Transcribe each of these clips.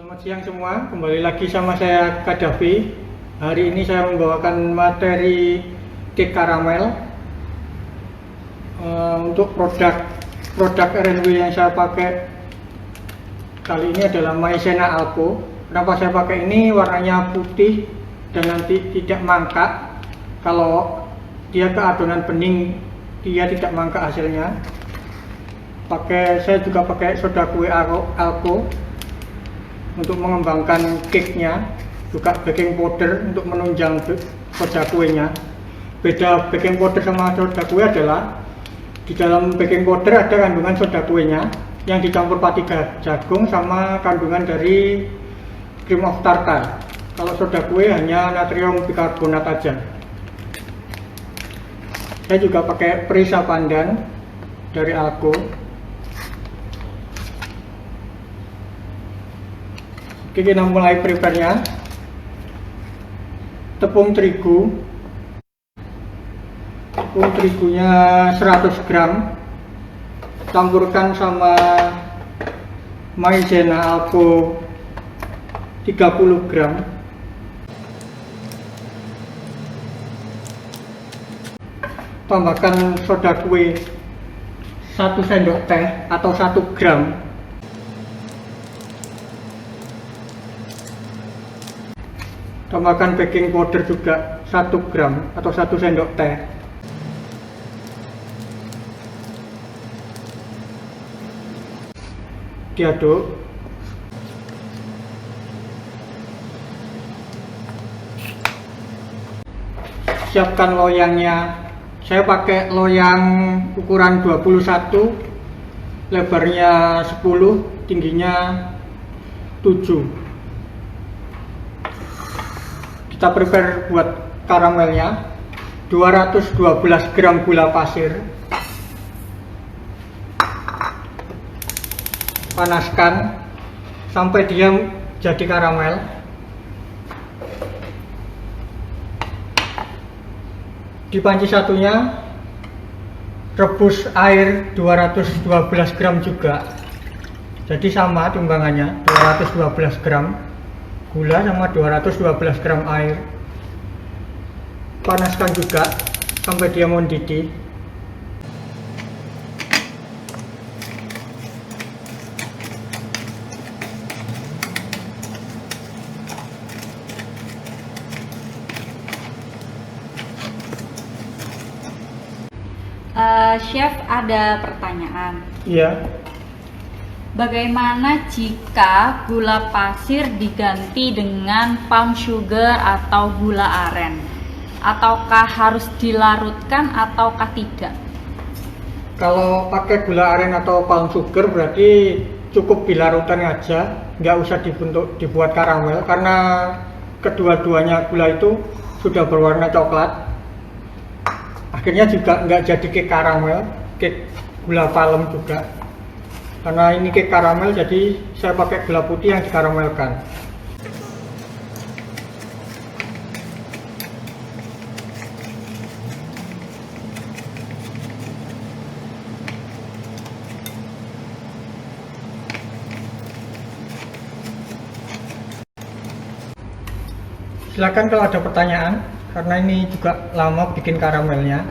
Selamat siang semua, kembali lagi sama saya Kadafi. Hari ini saya membawakan materi cake karamel. Untuk produk R&W yang saya pakai kali ini adalah maizena alco. Kenapa saya pakai ini? Warnanya putih dan nanti tidak mangkrak. Kalau dia ke adonan bening, dia tidak mangkrak hasilnya. Saya juga pakai soda kue alco untuk mengembangkan cake-nya, juga baking powder untuk menunjang soda kuenya. Beda baking powder sama soda kue adalah di dalam baking powder ada kandungan soda kuenya yang dicampur pati jagung sama kandungan dari cream of tartar. Kalau soda kue hanya natrium bikarbonat aja. Saya juga pakai perisa pandan dari alco. Oke, kita mulai prepare-nya. Tepung terigunya 100 gram, campurkan sama maizena alco 30 gram. Tambahkan soda kue 1 sendok teh atau 1 gram. Tambahkan baking powder juga 1 gram atau 1 sendok teh. Diaduk. Siapkan loyangnya. Saya pakai loyang ukuran 21, lebarnya 10, tingginya 7. Kita prepare buat karamelnya. 212 gram gula pasir, panaskan sampai dia jadi karamel. Di panci satunya rebus air 212 gram juga, jadi sama timbangannya, 212 gram gula sama 212 gram air. Panaskan juga sampai dia mendidih. Chef, ada pertanyaan. Iya. Bagaimana jika gula pasir diganti dengan palm sugar atau gula aren? Ataukah harus dilarutkan ataukah tidak? Kalau pakai gula aren atau palm sugar berarti cukup dilarutkan aja, nggak usah dibuat karamel, karena kedua-duanya gula itu sudah berwarna coklat. Akhirnya juga nggak jadi cake karamel, cake gula palem juga. Karena ini cake karamel, jadi saya pakai gula putih yang dikaramelkan. Silakan kalau ada pertanyaan, karena ini juga lama bikin karamelnya.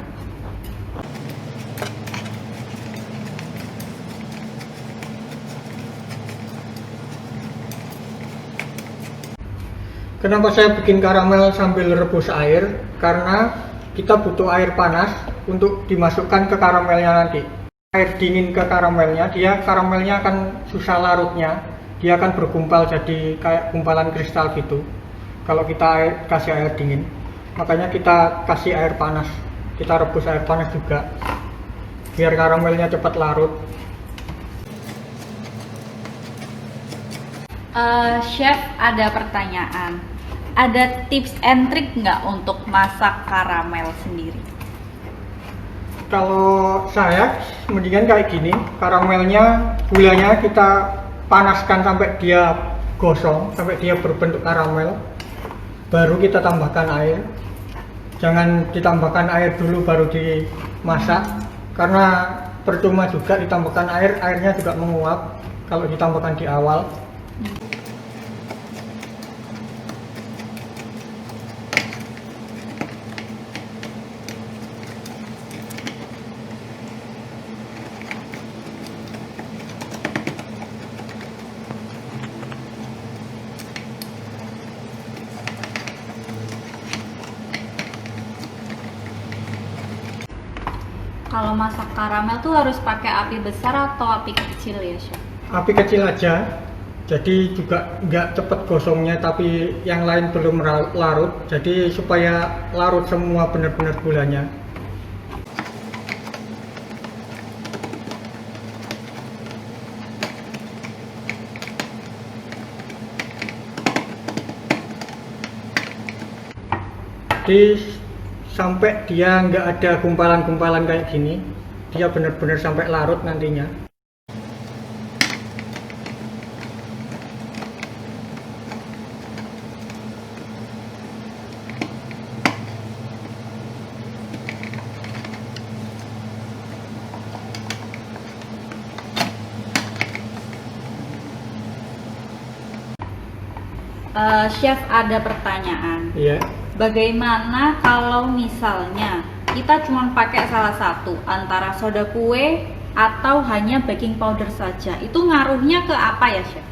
Kenapa saya bikin karamel sambil rebus air? Karena kita butuh air panas untuk dimasukkan ke karamelnya nanti. Air dingin ke karamelnya, karamelnya akan susah larutnya. Dia akan bergumpal jadi kayak gumpalan kristal gitu. Kalau kita kasih air dingin, makanya kita kasih air panas. Kita rebus air panas juga, biar karamelnya cepat larut. Chef, ada pertanyaan. Ada tips and trick nggak untuk masak karamel sendiri? Kalau saya mendingan kayak gini, karamelnya, gulanya kita panaskan sampai dia gosong, sampai dia berbentuk karamel, baru kita tambahkan air. Jangan ditambahkan air dulu baru dimasak, karena percuma juga ditambahkan air, airnya juga menguap kalau ditambahkan di awal. Kalau masak karamel tuh harus pakai api besar atau api kecil ya, Chef? Api kecil aja, jadi juga nggak cepet gosongnya, tapi yang lain belum larut, jadi supaya larut semua benar-benar gulanya. Jadi sampai dia nggak ada gumpalan-gumpalan kayak gini, dia benar-benar sampai larut nantinya. Chef, ada pertanyaan. Iya. Bagaimana kalau misalnya kita cuma pakai salah satu antara soda kue atau hanya baking powder saja? Itu ngaruhnya ke apa ya, Chef?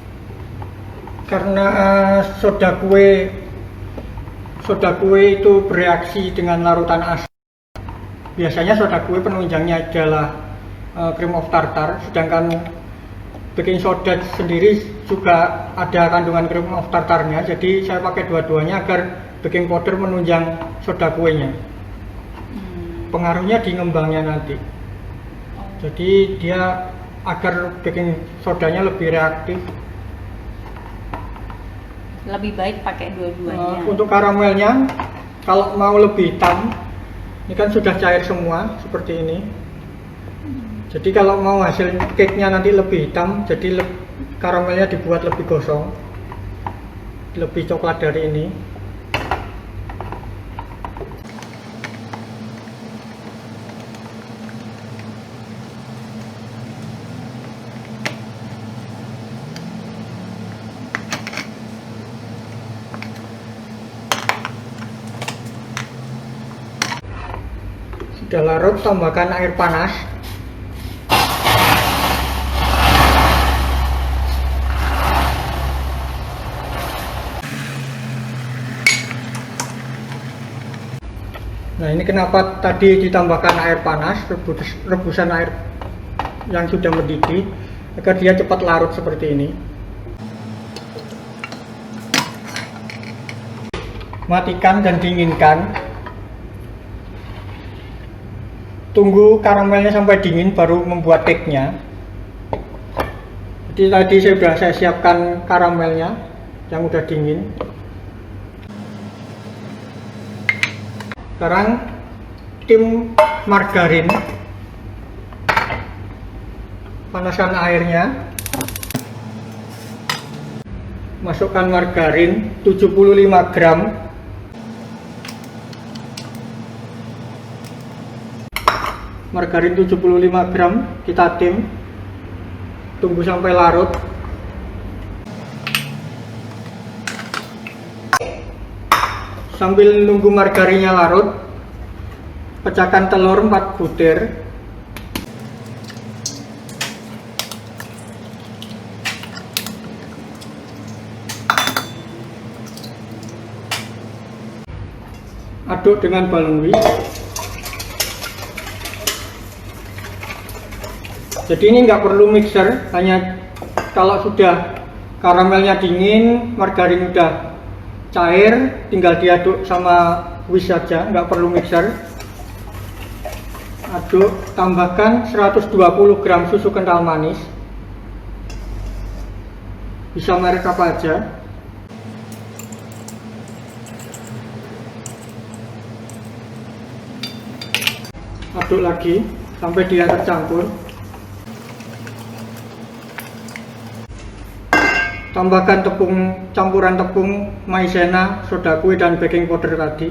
Karena soda kue itu bereaksi dengan larutan asam. Biasanya soda kue penunjangnya adalah cream of tartar, sedangkan baking soda sendiri juga ada kandungan cream of tartarnya. Jadi saya pakai dua-duanya agar baking powder menunjang soda kuenya. Pengaruhnya di ngembangnya nanti. Jadi dia agar baking sodanya lebih reaktif. Lebih baik pakai dua-duanya. Untuk karamelnya, kalau mau lebih hitam, ini kan sudah cair semua seperti ini. Jadi kalau mau hasil cake-nya nanti lebih hitam, jadi karamelnya dibuat lebih gosong, lebih coklat dari ini. Sudah larut, tambahkan air panas. Nah, ini kenapa tadi ditambahkan air panas, rebusan air yang sudah mendidih, agar dia cepat larut seperti ini. Matikan dan dinginkan. Tunggu karamelnya sampai dingin baru membuat cake-nya. Jadi tadi saya siapkan karamelnya yang udah dingin. Sekarang tim margarin. Panaskan airnya. Masukkan margarin 75 gram. Margarin 75 gram kita tim. Tunggu sampai larut. Sambil nunggu margarinnya larut, pecahkan telur 4 butir. Aduk dengan balon whisk. Jadi ini nggak perlu mixer, hanya kalau sudah karamelnya dingin, margarin udah cair, tinggal diaduk sama whisk saja, nggak perlu mixer. Aduk, tambahkan 120 gram susu kental manis, bisa merek apa aja. Aduk lagi sampai dia tercampur. Tambahkan campuran tepung, maizena, soda kue, dan baking powder tadi.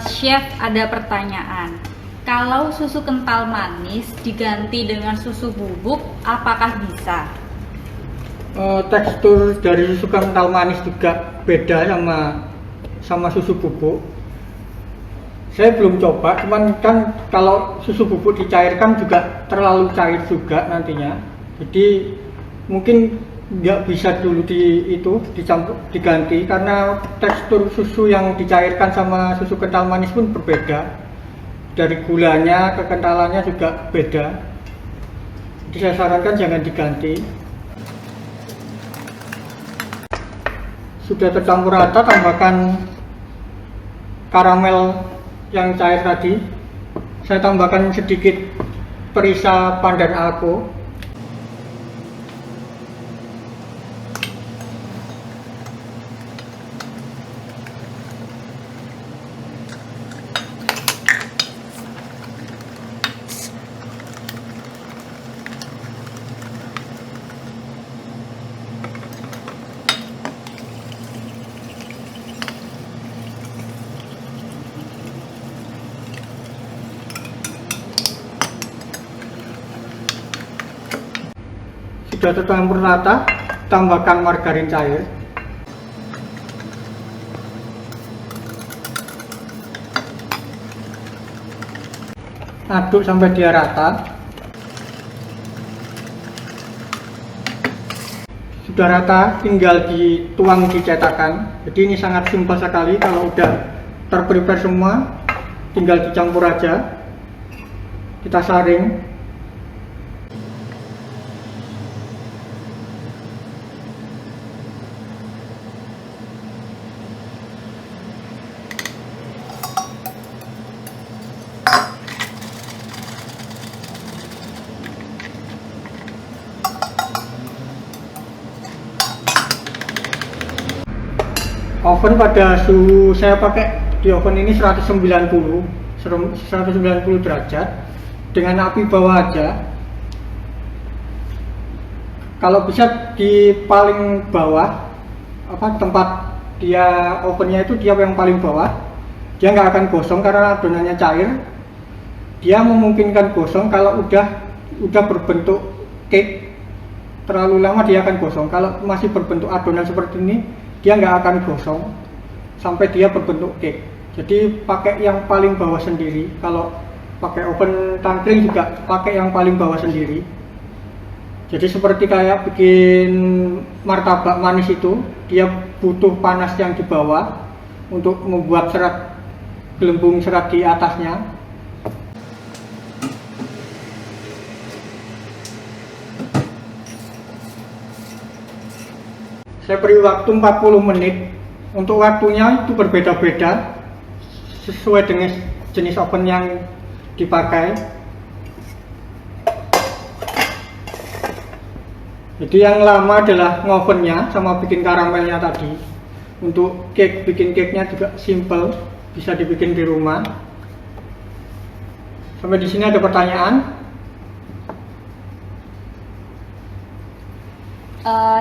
Chef, ada pertanyaan. Kalau susu kental manis diganti dengan susu bubuk, apakah bisa? Tekstur dari susu kental manis juga beda sama susu bubuk. Saya belum coba, cuman kan kalau susu bubuk dicairkan juga terlalu cair juga nantinya. Jadi mungkin nggak bisa dulu diganti karena tekstur susu yang dicairkan sama susu kental manis pun berbeda. Dari gulanya, kekentalannya juga beda. Jadi saya sarankan jangan diganti. Sudah tercampur rata, tambahkan karamel yang cair tadi. Saya tambahkan sedikit perisa pandan alko. Sudah tercampur rata, tambahkan margarin cair. Aduk sampai dia rata. Sudah rata, tinggal dituang di cetakan. Jadi ini sangat simpel sekali. Kalau udah terprepare semua, tinggal dicampur aja. Kita saring. Oven pada suhu saya pakai di oven ini 190 derajat dengan api bawah aja. Kalau bisa di paling bawah, tempat dia ovennya itu dia yang paling bawah, dia nggak akan gosong karena adonannya cair. Dia memungkinkan gosong kalau udah berbentuk cake. Terlalu lama dia akan gosong. Kalau masih berbentuk adonan seperti ini, dia nggak akan gosong sampai dia berbentuk cake. Jadi pakai yang paling bawah sendiri. Kalau pakai oven tangkring juga pakai yang paling bawah sendiri. Jadi seperti kayak bikin martabak manis itu, dia butuh panas yang di bawah untuk membuat gelembung serat di atasnya. Saya beri waktu 40 menit. Untuk waktunya itu berbeda-beda sesuai dengan jenis oven yang dipakai. Jadi yang lama adalah ngovennya sama bikin karamelnya tadi. Untuk bikin cake-nya juga simple, bisa dibikin di rumah. Sampai di sini ada pertanyaan?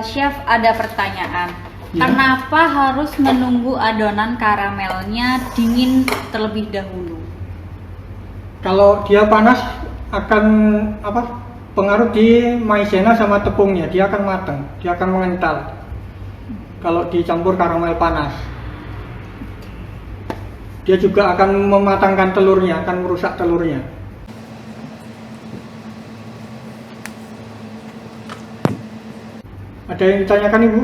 Chef, ada pertanyaan. Ya. Kenapa harus menunggu adonan karamelnya dingin terlebih dahulu? Kalau dia panas akan pengaruh di maizena sama tepungnya, dia akan matang, dia akan mengental. Kalau dicampur karamel panas, dia juga akan mematangkan telurnya, akan merusak telurnya. Ada yang ditanyakan, Ibu?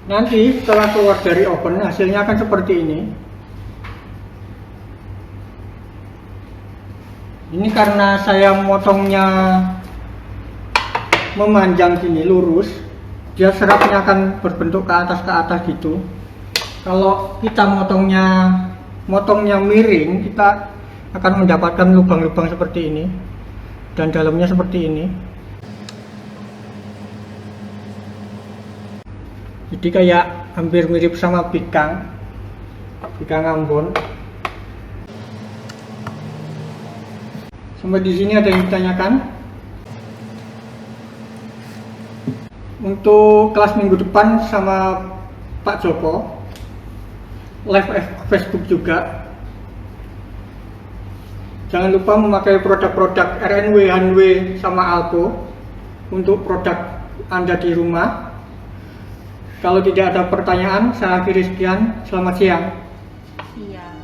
Nanti setelah keluar dari oven hasilnya akan seperti ini. Ini karena saya motongnya memanjang gini lurus, dia seratnya akan berbentuk ke atas gitu. Kalau kita motongnya miring, kita akan mendapatkan lubang-lubang seperti ini dan dalamnya seperti ini. Jadi kayak hampir mirip sama bikang Ambon. Sampai di sini ada yang ditanyakan? Untuk kelas minggu depan sama Pak Joko, live Facebook juga. Jangan lupa memakai produk-produk RNW, Hanwe, sama Alko. untuk produk Anda di rumah. Kalau tidak ada pertanyaan, saya akhiri sekian. Selamat siang. Iya.